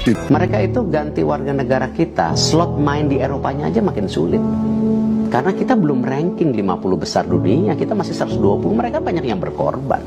Mereka itu ganti warga negara kita, slot main di Eropanya aja makin sulit. Karena kita belum ranking 50 besar dunia, kita masih 120, mereka banyak yang berkorban.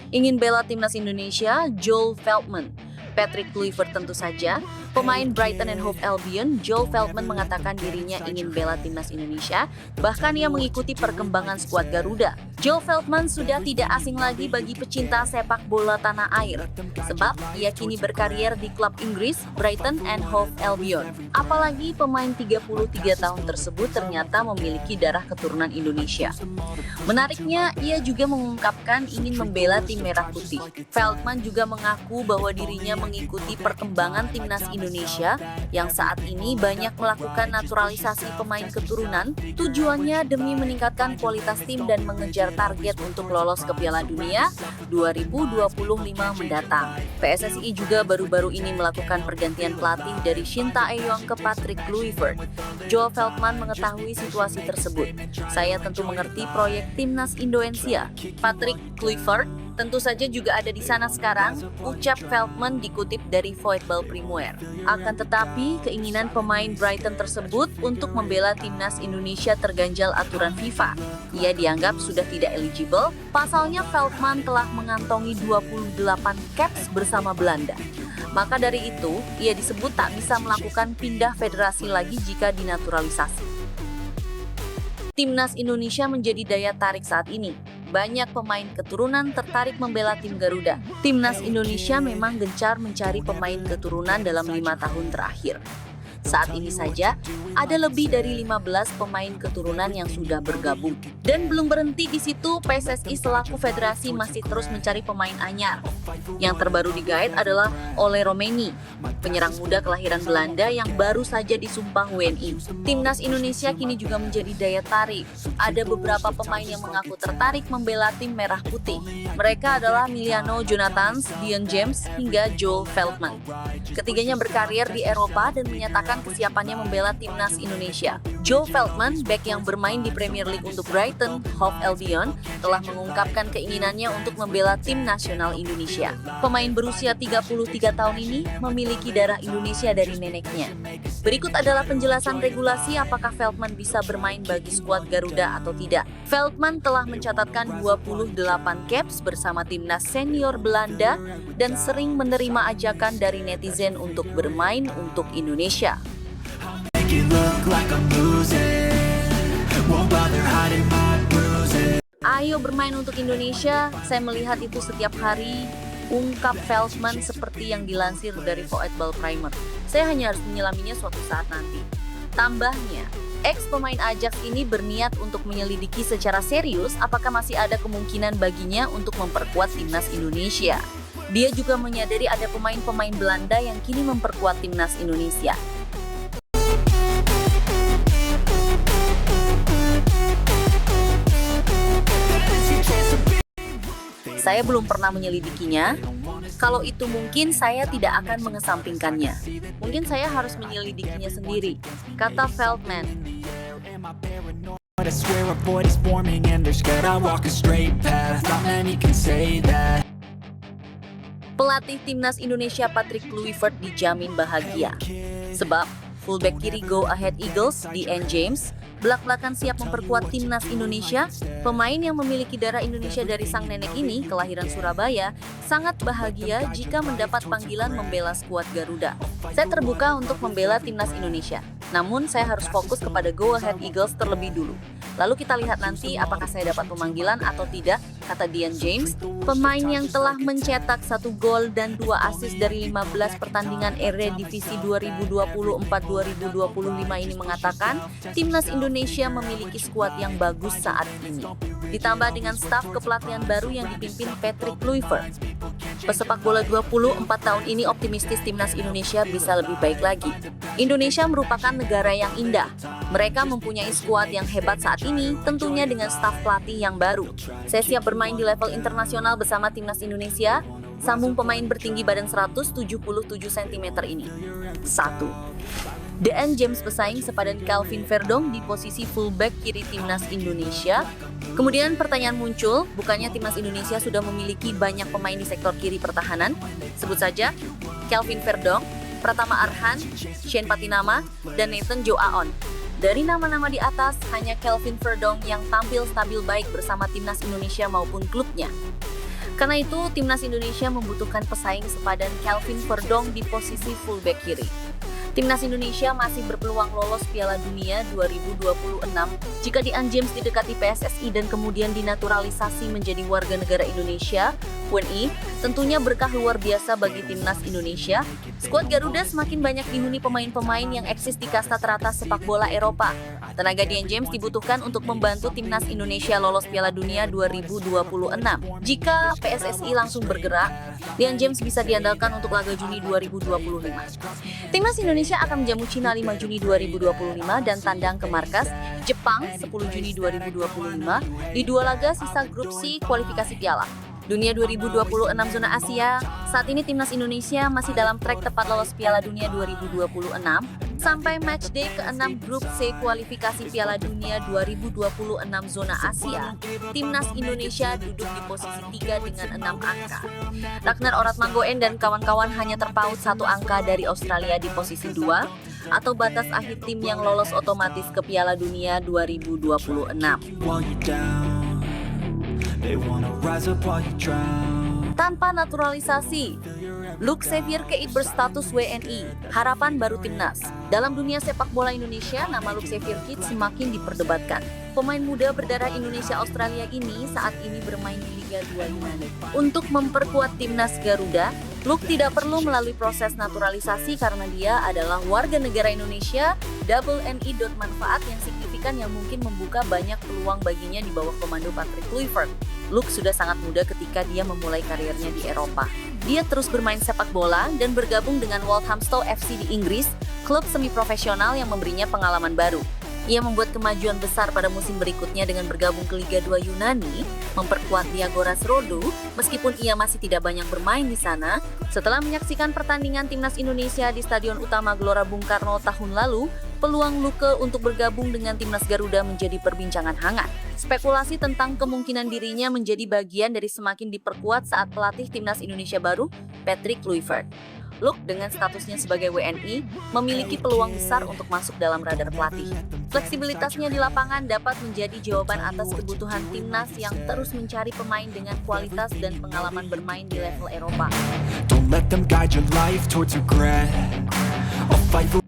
Ingin bela timnas Indonesia, Joel Veltman. Patrick Kluivert tentu saja. Pemain Brighton and Hove Albion, Joel Veltman mengatakan dirinya ingin bela timnas Indonesia, bahkan ia mengikuti perkembangan skuad Garuda. Joel Veltman sudah tidak asing lagi bagi pecinta sepak bola tanah air, sebab ia kini berkarier di klub Inggris, Brighton and Hove Albion. Apalagi pemain 33 tahun tersebut ternyata memiliki darah keturunan Indonesia. Menariknya, ia juga mengungkapkan ingin membela tim merah putih. Veltman juga mengaku bahwa dirinya mengikuti perkembangan timnas Indonesia yang saat ini banyak melakukan naturalisasi pemain keturunan, tujuannya demi meningkatkan kualitas tim dan mengejar target untuk lolos ke Piala Dunia 2025 mendatang. PSSI juga baru-baru ini melakukan pergantian pelatih dari Shin Tae-yong ke Patrick Kluivert. Joel Veltman mengetahui situasi tersebut. Saya tentu mengerti proyek timnas Indonesia. Patrick Kluivert tentu saja juga ada di sana sekarang, ucap Veltman dikutip dari Voetbal Primeer. Akan tetapi, keinginan pemain Brighton tersebut untuk membela timnas Indonesia terganjal aturan FIFA. Ia dianggap sudah tidak eligible, pasalnya Veltman telah mengantongi 28 caps bersama Belanda. Maka dari itu, ia disebut tak bisa melakukan pindah federasi lagi jika dinaturalisasi. Timnas Indonesia menjadi daya tarik saat ini. Banyak pemain keturunan tertarik membela tim Garuda. Timnas Indonesia memang gencar mencari pemain keturunan dalam 5 tahun terakhir. Saat ini saja, ada lebih dari 15 pemain keturunan yang sudah bergabung. Dan belum berhenti di situ, PSSI selaku federasi masih terus mencari pemain anyar. Yang terbaru digait adalah Ole Romeni, penyerang muda kelahiran Belanda yang baru saja disumpah WNI. Timnas Indonesia kini juga menjadi daya tarik. Ada beberapa pemain yang mengaku tertarik membela tim merah putih. Mereka adalah Emiliano Jonathans, Dion James, hingga Joel Veltman. Ketiganya berkarier di Eropa dan menyatakan kesiapannya membela timnas Indonesia. Joel Veltman, bek yang bermain di Premier League untuk Brighton, Hove Albion, telah mengungkapkan keinginannya untuk membela tim nasional Indonesia. Pemain berusia 33 tahun ini memiliki darah Indonesia dari neneknya. Berikut adalah penjelasan regulasi apakah Veltman bisa bermain bagi skuad Garuda atau tidak. Veltman telah mencatatkan 28 caps bersama timnas senior Belanda dan sering menerima ajakan dari netizen untuk bermain untuk Indonesia. Ayo bermain untuk Indonesia, saya melihat itu setiap hari, ungkap Veltman seperti yang dilansir dari Voetbal Primeer. Saya hanya harus menyelaminya suatu saat nanti. Tambahnya, ex pemain Ajax ini berniat untuk menyelidiki secara serius apakah masih ada kemungkinan baginya untuk memperkuat timnas Indonesia. Dia juga menyadari ada pemain-pemain Belanda yang kini memperkuat timnas Indonesia. Saya belum pernah menyelidikinya. Kalau itu mungkin saya tidak akan mengesampingkannya. Mungkin saya harus menyelidikinya sendiri, kata Veltman. Pelatih timnas Indonesia Patrick Kluivert dijamin bahagia. Sebab fullback kiri Go Ahead Eagles, Dion James, belak-belakan siap memperkuat timnas Indonesia. Pemain yang memiliki darah Indonesia dari sang nenek ini, kelahiran Surabaya, sangat bahagia jika mendapat panggilan membela skuad Garuda. Saya terbuka untuk membela timnas Indonesia, namun saya harus fokus kepada Go Ahead Eagles terlebih dulu. Lalu kita lihat nanti apakah saya dapat pemanggilan atau tidak, kata Dion James. Pemain yang telah mencetak 1 gol dan 2 assist dari 15 pertandingan Eredivisie 2024-2025 ini mengatakan, timnas Indonesia memiliki skuad yang bagus saat ini. Ditambah dengan staf kepelatihan baru yang dipimpin Patrick Kluivert. Pesepak bola 24 tahun ini optimistis timnas Indonesia bisa lebih baik lagi. Indonesia merupakan negara yang indah. Mereka mempunyai skuad yang hebat saat ini, tentunya dengan staf pelatih yang baru. Saya siap bermain di level internasional bersama timnas Indonesia, sambung pemain bertinggi badan 177 cm ini. 1. DN James bersaing sepadan Kelvin Verdong di posisi fullback kiri timnas Indonesia. Kemudian pertanyaan muncul, bukannya timnas Indonesia sudah memiliki banyak pemain di sektor kiri pertahanan? Sebut saja Kelvin Verdong, Pratama Arhan, Shane Patinama, dan Nathan Joe Aon. Dari nama-nama di atas, hanya Kelvin Verdong yang tampil stabil baik bersama timnas Indonesia maupun klubnya. Karena itu, timnas Indonesia membutuhkan pesaing sepadan Kelvin Verdong di posisi fullback kiri. Timnas Indonesia masih berpeluang lolos Piala Dunia 2026 jika DN James didekati PSSI dan kemudian dinaturalisasi menjadi warga negara Indonesia. WNI, tentunya berkah luar biasa bagi timnas Indonesia. Skuad Garuda semakin banyak dihuni pemain-pemain yang eksis di kasta teratas sepak bola Eropa. Tenaga DN James dibutuhkan untuk membantu timnas Indonesia lolos Piala Dunia 2026. Jika PSSI langsung bergerak, DN James bisa diandalkan untuk laga Juni 2025. Timnas Indonesia akan menjamu Cina 5 Juni 2025 dan tandang ke markas Jepang 10 Juni 2025 di dua laga sisa grup C kualifikasi Piala Dunia 2026 zona Asia. Saat ini timnas Indonesia masih dalam trek tepat lolos Piala Dunia 2026 sampai matchday ke-6 grup C kualifikasi Piala Dunia 2026 zona Asia. Timnas Indonesia duduk di posisi 3 dengan 6 angka. Ragnar Oratmangoen dan kawan-kawan hanya terpaut 1 angka dari Australia di posisi 2 atau batas akhir tim yang lolos otomatis ke Piala Dunia 2026. Tanpa naturalisasi, Luke Xavier Keith berstatus WNI, harapan baru timnas. Dalam dunia sepak bola Indonesia, nama Luke Xavier Keith semakin diperdebatkan. Pemain muda berdarah Indonesia Australia ini saat ini bermain di Liga 2 Yunani. Untuk memperkuat timnas Garuda, Luke tidak perlu melalui proses naturalisasi karena dia adalah warga negara Indonesia. Double NI. Manfaat yang signifikan yang mungkin membuka banyak peluang baginya di bawah komando Patrick Kluivert. Luke sudah sangat muda ketika dia memulai karirnya di Eropa. Dia terus bermain sepak bola dan bergabung dengan Walthamstow FC di Inggris, klub semi-profesional yang memberinya pengalaman baru. Ia membuat kemajuan besar pada musim berikutnya dengan bergabung ke Liga 2 Yunani, memperkuat Diagoras Rodu, meskipun ia masih tidak banyak bermain di sana. Setelah menyaksikan pertandingan timnas Indonesia di Stadion Utama Gelora Bung Karno tahun lalu, peluang Luke untuk bergabung dengan timnas Garuda menjadi perbincangan hangat. Spekulasi tentang kemungkinan dirinya menjadi bagian dari semakin diperkuat saat pelatih timnas Indonesia baru, Patrick Kluivert. Luke dengan statusnya sebagai WNI memiliki peluang besar untuk masuk dalam radar pelatih. Fleksibilitasnya di lapangan dapat menjadi jawaban atas kebutuhan timnas yang terus mencari pemain dengan kualitas dan pengalaman bermain di level Eropa. Don't let them guide your life towards regret. I'll fight for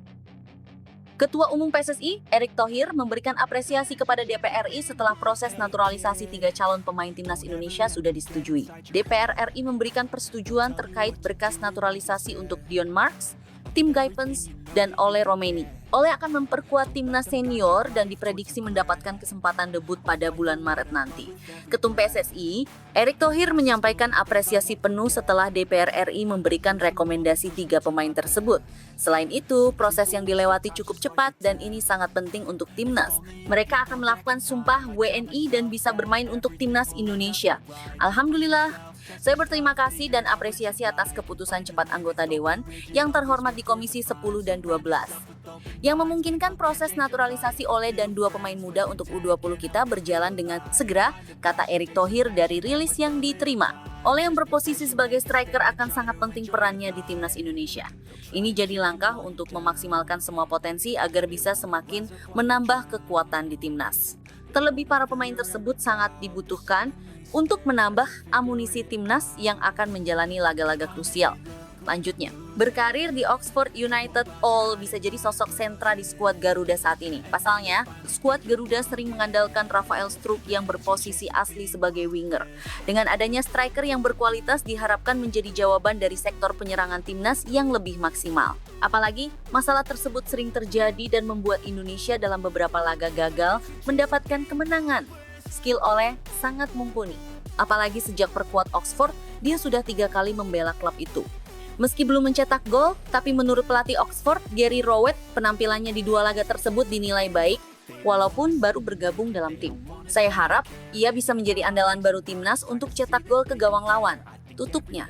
Ketua Umum PSSI, Erick Thohir, memberikan apresiasi kepada DPR RI setelah proses naturalisasi 3 calon pemain timnas Indonesia sudah disetujui. DPR RI memberikan persetujuan terkait berkas naturalisasi untuk Dion Marks, Tim Guypens, dan Ole Romeni. Ole akan memperkuat timnas senior dan diprediksi mendapatkan kesempatan debut pada bulan Maret nanti. Ketum PSSI, Erick Thohir menyampaikan apresiasi penuh setelah DPR RI memberikan rekomendasi 3 pemain tersebut. Selain itu, proses yang dilewati cukup cepat dan ini sangat penting untuk timnas. Mereka akan melakukan sumpah WNI dan bisa bermain untuk timnas Indonesia. Alhamdulillah. Saya berterima kasih dan apresiasi atas keputusan cepat anggota Dewan yang terhormat di Komisi 10 dan 12. Yang memungkinkan proses naturalisasi Ole dan 2 pemain muda untuk U20 kita berjalan dengan segera, kata Erick Thohir dari rilis yang diterima. Ole yang berposisi sebagai striker akan sangat penting perannya di timnas Indonesia. Ini jadi langkah untuk memaksimalkan semua potensi agar bisa semakin menambah kekuatan di timnas. Terlebih para pemain tersebut sangat dibutuhkan untuk menambah amunisi timnas yang akan menjalani laga-laga krusial. Lanjutnya, berkarir di Oxford United, Ole bisa jadi sosok sentra di skuad Garuda saat ini. Pasalnya, skuad Garuda sering mengandalkan Rafael Struijk yang berposisi asli sebagai winger. Dengan adanya striker yang berkualitas diharapkan menjadi jawaban dari sektor penyerangan timnas yang lebih maksimal. Apalagi, masalah tersebut sering terjadi dan membuat Indonesia dalam beberapa laga gagal mendapatkan kemenangan. Skill Ole sangat mumpuni. Apalagi sejak perkuat Oxford, dia sudah 3 kali membela klub itu. Meski belum mencetak gol, tapi menurut pelatih Oxford, Gary Rowett, penampilannya di 2 laga tersebut dinilai baik, walaupun baru bergabung dalam tim. Saya harap ia bisa menjadi andalan baru timnas untuk cetak gol ke gawang lawan. Tutupnya.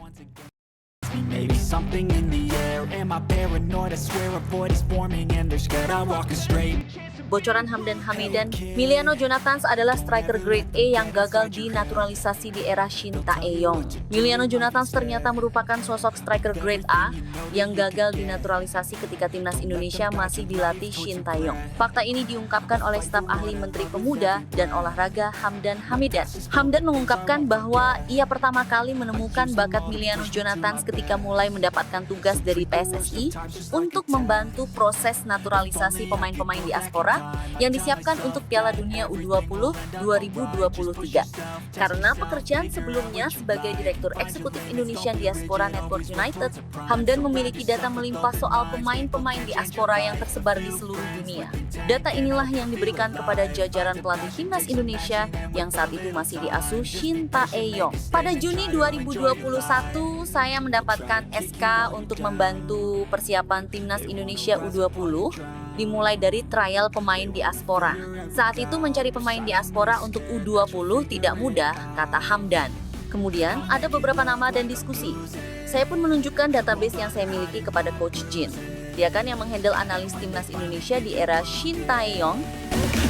Maybe something in the air. Am I paranoid? I swear a void is forming and they're scared I walk straight. Bocoran Hamdan Hamidan, Miliano Jonathans adalah striker grade A yang gagal dinaturalisasi di era Shin Tae-yong. Miliano Jonathans ternyata merupakan sosok striker grade A yang gagal dinaturalisasi ketika timnas Indonesia masih dilatih Shin Tae-yong. Fakta ini diungkapkan oleh staf ahli Menteri Pemuda dan Olahraga Hamdan Hamidan. Hamdan mengungkapkan bahwa ia pertama kali menemukan bakat Miliano Jonathans ketika mulai mendapatkan tugas dari PSSI untuk membantu proses naturalisasi pemain-pemain diaspora yang disiapkan untuk Piala Dunia U20 2023. Karena pekerjaan sebelumnya sebagai Direktur Eksekutif Indonesian Diaspora Network United, Hamdan memiliki data melimpah soal pemain-pemain diaspora yang tersebar di seluruh dunia. Data inilah yang diberikan kepada jajaran pelatih timnas Indonesia yang saat itu masih diasuh Shin Tae-yong. Pada Juni 2021, saya mendapatkan SK untuk membantu persiapan timnas Indonesia U20, dimulai dari trial pemain diaspora. Saat itu mencari pemain diaspora untuk U20 tidak mudah, kata Hamdan. Kemudian ada beberapa nama dan diskusi. Saya pun menunjukkan database yang saya miliki kepada Coach Jin. Dia kan yang menghandle analis timnas Indonesia di era Shin Tae-yong.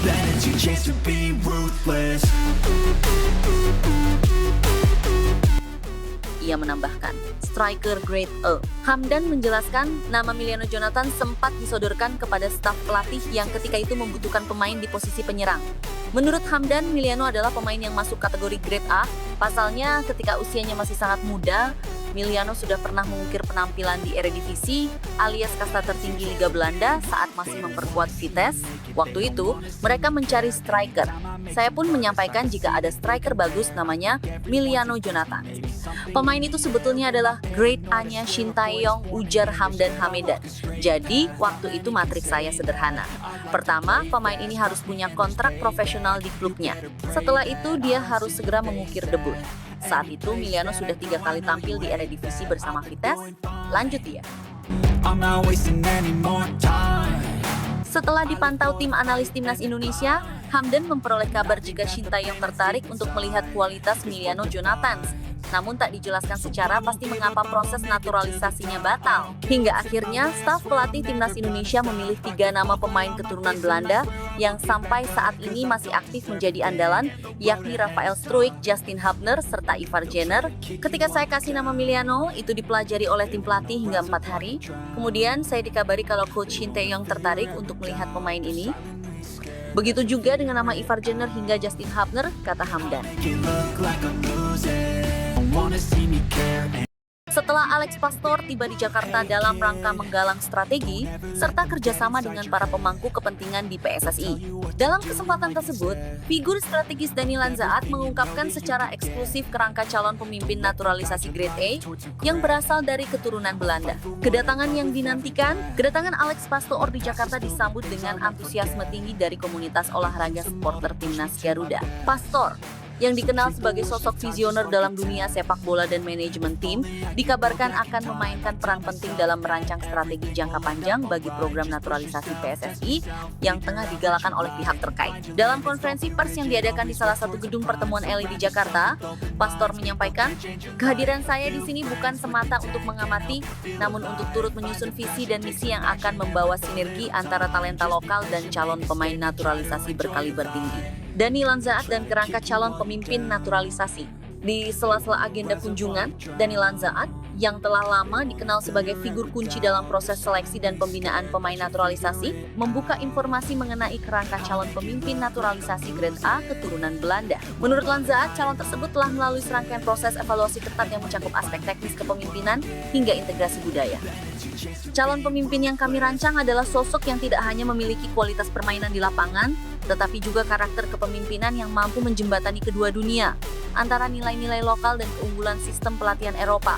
Then it's your chance to be ruthless. Ia menambahkan, striker grade A. Hamdan menjelaskan nama Miliano Jonathans sempat disodorkan kepada staf pelatih yang ketika itu membutuhkan pemain di posisi penyerang. Menurut Hamdan, Miliano adalah pemain yang masuk kategori grade A. Pasalnya, ketika usianya masih sangat muda, Miliano sudah pernah mengukir penampilan di Eredivisie alias kasta tertinggi Liga Belanda saat masih memperkuat Vitesse. Waktu itu, mereka mencari striker. Saya pun menyampaikan jika ada striker bagus namanya Miliano Jonathans. Pemain itu sebetulnya adalah grade A-nya Shin Tae-yong, ujar Hamdan Hamidan. Jadi, waktu itu matriks saya sederhana. Pertama, pemain ini harus punya kontrak profesional di klubnya. Setelah itu, dia harus segera mengukir debut. Saat itu, Miliano sudah 3 kali tampil di Eredivisie bersama Vitesse. Lanjut dia. I'm not wasting any more time. Setelah dipantau tim analis timnas Indonesia, Hamdan memperoleh kabar jika Shin Tae-yong tertarik untuk melihat kualitas Miliano Jonathans. Namun tak dijelaskan secara pasti mengapa proses naturalisasinya batal. Hingga akhirnya, staf pelatih timnas Indonesia memilih 3 nama pemain keturunan Belanda yang sampai saat ini masih aktif menjadi andalan, yakni Rafael Struijk, Justin Hubner, serta Ivar Jenner. Ketika saya kasih nama Miliano, itu dipelajari oleh tim pelatih hingga 4 hari. Kemudian saya dikabari kalau Coach Shin Tae-yong tertarik untuk melihat pemain ini. Begitu juga dengan nama Ivar Jenner hingga Justin Hubner, kata Hamdan. You look like I'm losing. Don't wanna see me care. Setelah Alex Pastor tiba di Jakarta dalam rangka menggalang strategi serta kerjasama dengan para pemangku kepentingan di PSSI. Dalam kesempatan tersebut, figur strategis Dani Lanzaat mengungkapkan secara eksklusif kerangka calon pemimpin naturalisasi grade A yang berasal dari keturunan Belanda. Kedatangan Alex Pastor di Jakarta disambut dengan antusiasme tinggi dari komunitas olahraga supporter timnas Garuda. Pastor, yang dikenal sebagai sosok visioner dalam dunia sepak bola dan manajemen tim, dikabarkan akan memainkan peran penting dalam merancang strategi jangka panjang bagi program naturalisasi PSSI yang tengah digalakan oleh pihak terkait. Dalam konferensi pers yang diadakan di salah satu gedung pertemuan elit di Jakarta, Pastor menyampaikan, kehadiran saya di sini bukan semata untuk mengamati, namun untuk turut menyusun visi dan misi yang akan membawa sinergi antara talenta lokal dan calon pemain naturalisasi berkaliber tinggi. Dani Lanzaat dan kerangka calon pemimpin naturalisasi. Di sela-sela agenda kunjungan, Dani Lanzaat yang telah lama dikenal sebagai figur kunci dalam proses seleksi dan pembinaan pemain naturalisasi, membuka informasi mengenai kerangka calon pemimpin naturalisasi grade A keturunan Belanda. Menurut Lanzaat, calon tersebut telah melalui serangkaian proses evaluasi ketat yang mencakup aspek teknis kepemimpinan hingga integrasi budaya. Calon pemimpin yang kami rancang adalah sosok yang tidak hanya memiliki kualitas permainan di lapangan, tetapi juga karakter kepemimpinan yang mampu menjembatani kedua dunia. antara nilai-nilai lokal dan keunggulan sistem pelatihan Eropa.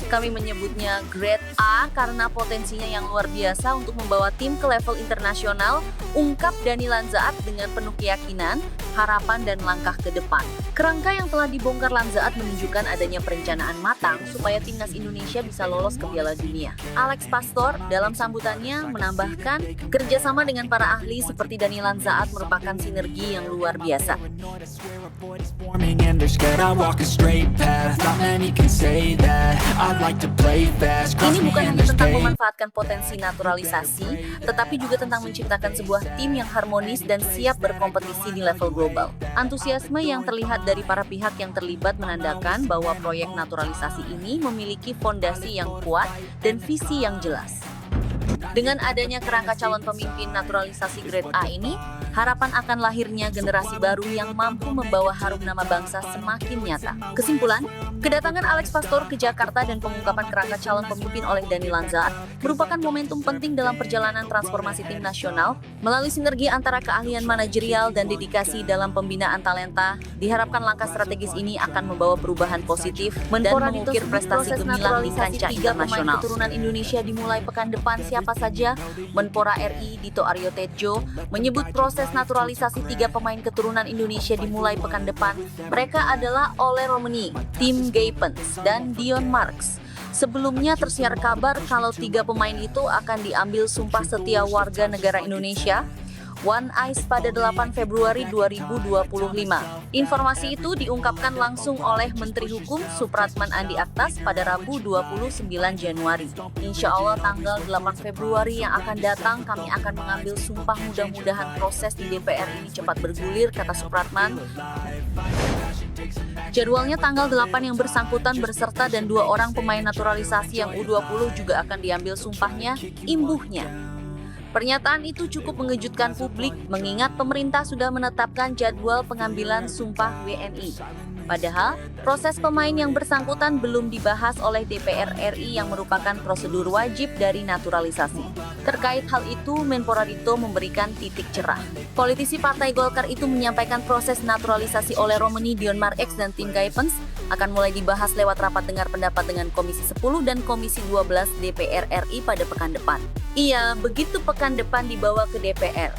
Kami menyebutnya Grade A karena potensinya yang luar biasa untuk membawa tim ke level internasional, ungkap Dani Lanzaat dengan penuh keyakinan, harapan, dan langkah ke depan. Kerangka yang telah dibongkar Lanzaat menunjukkan adanya perencanaan matang supaya timnas Indonesia bisa lolos ke Piala Dunia. Alex Pastor dalam sambutannya menambahkan, kerjasama dengan para ahli seperti Dani Lanzaat merupakan sinergi yang luar biasa. Ini bukan hanya tentang memanfaatkan potensi naturalisasi, tetapi juga tentang menciptakan sebuah tim yang harmonis dan siap berkompetisi di level global. Antusiasme yang terlihat dari para pihak yang terlibat menandakan bahwa proyek naturalisasi ini memiliki fondasi yang kuat dan visi yang jelas. Dengan adanya kerangka calon pemimpin naturalisasi Grade A ini, harapan akan lahirnya generasi baru yang mampu membawa harum nama bangsa semakin nyata. Kesimpulan, kedatangan Alex Pastor ke Jakarta dan pengungkapan kerangka calon pemimpin oleh Dani Lanzaat merupakan momentum penting dalam perjalanan transformasi tim nasional. Melalui sinergi antara keahlian manajerial dan dedikasi dalam pembinaan talenta, diharapkan langkah strategis ini akan membawa perubahan positif dan mengukir prestasi gemilang di kancah internasional. Keturunan Indonesia dimulai pekan depan. Siapa saja? Menpora RI Dito Aryo Tejo menyebut proses naturalisasi 3 pemain keturunan Indonesia dimulai pekan depan. Mereka adalah Ole Romeni, Tim Gaypens, dan Dion Marks. Sebelumnya tersiar kabar kalau 3 pemain itu akan diambil sumpah setia warga negara Indonesia One Ice pada 8 Februari 2025. Informasi itu diungkapkan langsung oleh Menteri Hukum Supratman Andi Aktas pada Rabu 29 Januari. Insya Allah tanggal 8 Februari yang akan datang kami akan mengambil sumpah, mudah-mudahan proses di DPR ini cepat bergulir, kata Supratman. Jadwalnya tanggal 8 yang bersangkutan berserta dan 2 orang pemain naturalisasi yang U20 juga akan diambil sumpahnya, imbuhnya. Pernyataan itu cukup mengejutkan publik mengingat pemerintah sudah menetapkan jadwal pengambilan sumpah WNI. Padahal, proses pemain yang bersangkutan belum dibahas oleh DPR RI yang merupakan prosedur wajib dari naturalisasi. Terkait hal itu, Menpora Dito memberikan titik cerah. Politisi Partai Golkar itu menyampaikan proses naturalisasi oleh Romeni, Dion Marx, dan Tim Gaypens akan mulai dibahas lewat rapat dengar pendapat dengan Komisi 10 dan Komisi 12 DPR RI pada pekan depan. Iya, begitu pekan depan dibawa ke DPR.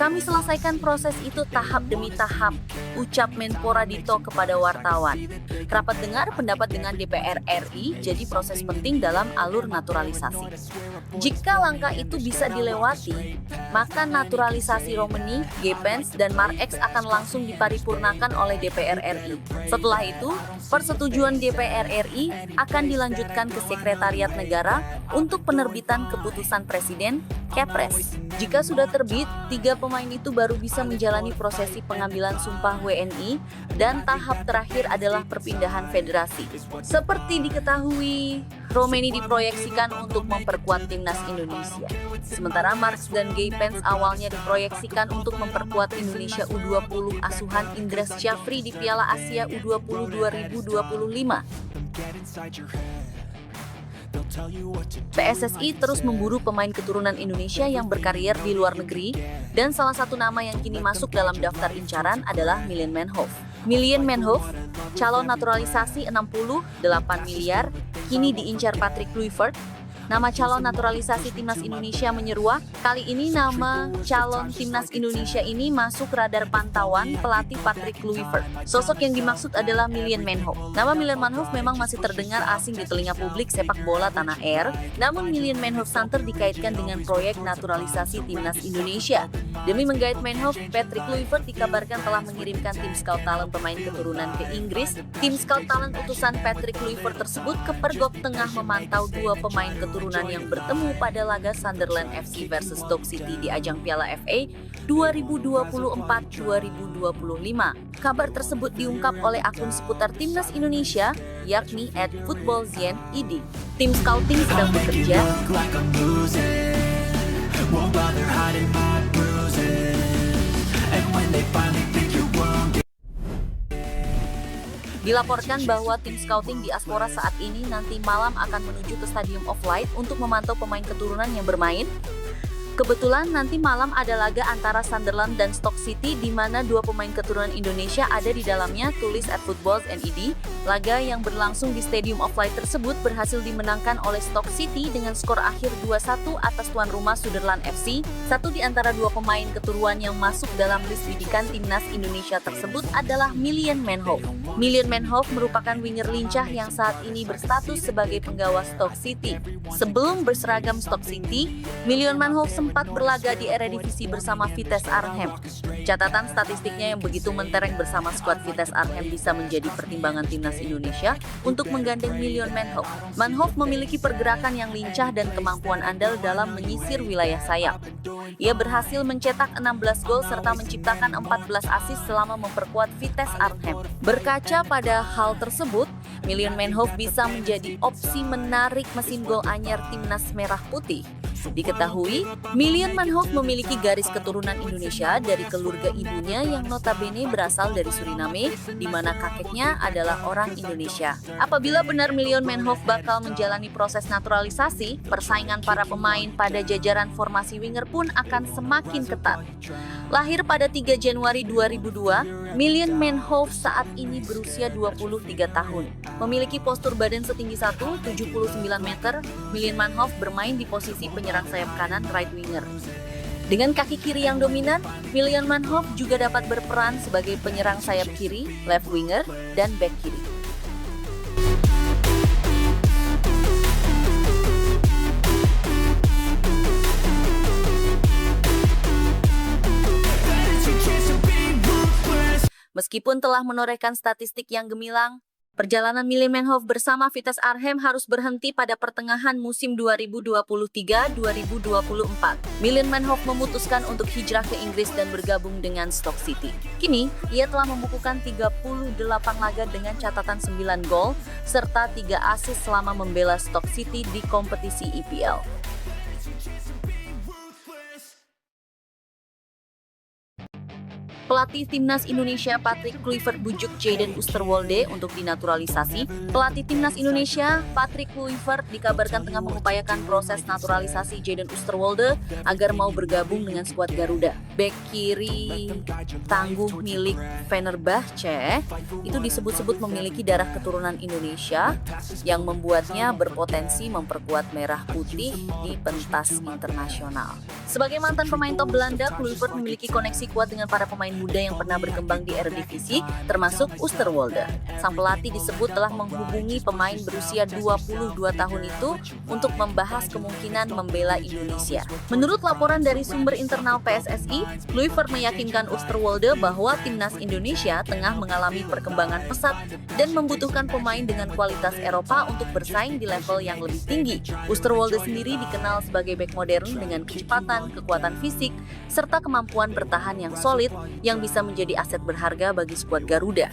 Kami selesaikan proses itu tahap demi tahap, ucap Menpora Dito kepada wartawan. Rapat dengar pendapat dengan DPR RI jadi proses penting dalam alur naturalisasi. Jika langkah itu bisa dilewati, maka naturalisasi Romeni, Gaypens, dan Marx akan langsung diparipurnakan oleh DPR RI. Setelah itu, persetujuan DPR RI akan dilanjutkan ke Sekretariat Negara untuk penerbitan keputusan Presiden, Kepres. Jika sudah terbit, 3 pemain itu baru bisa menjalani prosesi pengambilan sumpah WNI dan tahap terakhir adalah perpindahan federasi. Seperti diketahui, Romeni diproyeksikan untuk memperkuat timnas Indonesia. Sementara Marx dan Gaypens awalnya diproyeksikan untuk memperkuat Indonesia U20 asuhan Indres Syafri di Piala Asia U20 2025. PSSI terus memburu pemain keturunan Indonesia yang berkarier di luar negeri, dan salah satu nama yang kini masuk dalam daftar incaran adalah Milan Manhoef. Milan Manhoef, calon naturalisasi 68 miliar, kini diincar Patrick Kluivert. Nama calon naturalisasi timnas Indonesia menyeruak. Kali ini nama calon timnas Indonesia ini masuk radar pantauan pelatih Patrick Kluivert. Sosok yang dimaksud adalah Milan Manhoef. Nama Milan Manhoef memang masih terdengar asing di telinga publik sepak bola tanah air, namun Milan Manhoef santer dikaitkan dengan proyek naturalisasi timnas Indonesia. Demi menggait Manhoef, Patrick Kluivert dikabarkan telah mengirimkan tim scout talent pemain keturunan ke Inggris. Tim scout talent utusan Patrick Kluivert tersebut ke Pergok Tengah memantau 2 pemain keturunan yang bertemu pada laga Sunderland FC versus Stoke City di ajang Piala FA 2024-2025. Kabar tersebut diungkap oleh akun seputar timnas Indonesia, yakni @footballzien_id. Tim scouting sedang bekerja. Dilaporkan bahwa tim scouting diaspora saat ini nanti malam akan menuju ke Stadium of Light untuk memantau pemain keturunan yang bermain. Kebetulan nanti malam ada laga antara Sunderland dan Stoke City di mana dua pemain keturunan Indonesia ada di dalamnya, tulis @footballs_NED. Laga yang berlangsung di Stadium of Light tersebut berhasil dimenangkan oleh Stoke City dengan skor akhir 2-1 atas tuan rumah Sunderland FC. Satu di antara dua pemain keturunan yang masuk dalam list bidikan timnas Indonesia tersebut adalah Million Manhoef. Million Manhoef merupakan winger lincah yang saat ini berstatus sebagai penggawa Stoke City. Sebelum berseragam Stoke City, Million Manhoef sempat berlaga di Eredivisie bersama Vitesse Arnhem. Catatan statistiknya yang begitu mentereng bersama skuad Vitesse Arnhem bisa menjadi pertimbangan timnas Indonesia untuk menggandeng Million Manhoef. Manhoef memiliki pergerakan yang lincah dan kemampuan andal dalam menyisir wilayah sayap. Ia berhasil mencetak 16 gol serta menciptakan 14 assist selama memperkuat Vitesse Arnhem. Berkaca pada hal tersebut, Million Manhoef bisa menjadi opsi menarik mesin gol anyar timnas merah putih. Diketahui, Million Manhoef memiliki garis keturunan Indonesia dari keluarga ibunya yang notabene berasal dari Suriname, di mana kakeknya adalah orang Indonesia. Apabila benar Million Manhoef bakal menjalani proses naturalisasi, persaingan para pemain pada jajaran formasi winger pun akan semakin ketat. Lahir pada 3 Januari 2002, Million Manhoef saat ini berusia 23 tahun. Memiliki postur badan setinggi 1,79 meter, Million Manhoef bermain di posisi penyerang sayap kanan right winger. Dengan kaki kiri yang dominan, Million Manhoef juga dapat berperan sebagai penyerang sayap kiri, left winger, dan back kiri. Meskipun telah menorehkan statistik yang gemilang, perjalanan Million Manhoef bersama Vitesse Arnhem harus berhenti pada pertengahan musim 2023-2024. Million Manhoef memutuskan untuk hijrah ke Inggris dan bergabung dengan Stoke City. Kini, ia telah membukukan 38 laga dengan catatan 9 gol, serta 3 assist selama membela Stoke City di kompetisi EPL. Pelatih timnas Indonesia Patrick Kluivert bujuk Jadon Oosterwolde untuk dinaturalisasi. Pelatih timnas Indonesia Patrick Kluivert dikabarkan tengah mengupayakan proses naturalisasi Jadon Oosterwolde agar mau bergabung dengan skuad Garuda. Bek kiri tangguh milik Fenerbahce itu disebut-sebut memiliki darah keturunan Indonesia yang membuatnya berpotensi memperkuat merah putih di pentas internasional. Sebagai mantan pemain top Belanda, Kluivert memiliki koneksi kuat dengan para pemain muda yang pernah berkembang di Eredivisie, termasuk Oosterwolde. Sang pelatih disebut telah menghubungi pemain berusia 22 tahun itu untuk membahas kemungkinan membela Indonesia. Menurut laporan dari sumber internal PSSI, Kluivert meyakinkan Oosterwolde bahwa timnas Indonesia tengah mengalami perkembangan pesat dan membutuhkan pemain dengan kualitas Eropa untuk bersaing di level yang lebih tinggi. Oosterwolde sendiri dikenal sebagai bek modern dengan kecepatan, kekuatan fisik, serta kemampuan bertahan yang solid yang bisa menjadi aset berharga bagi skuad Garuda.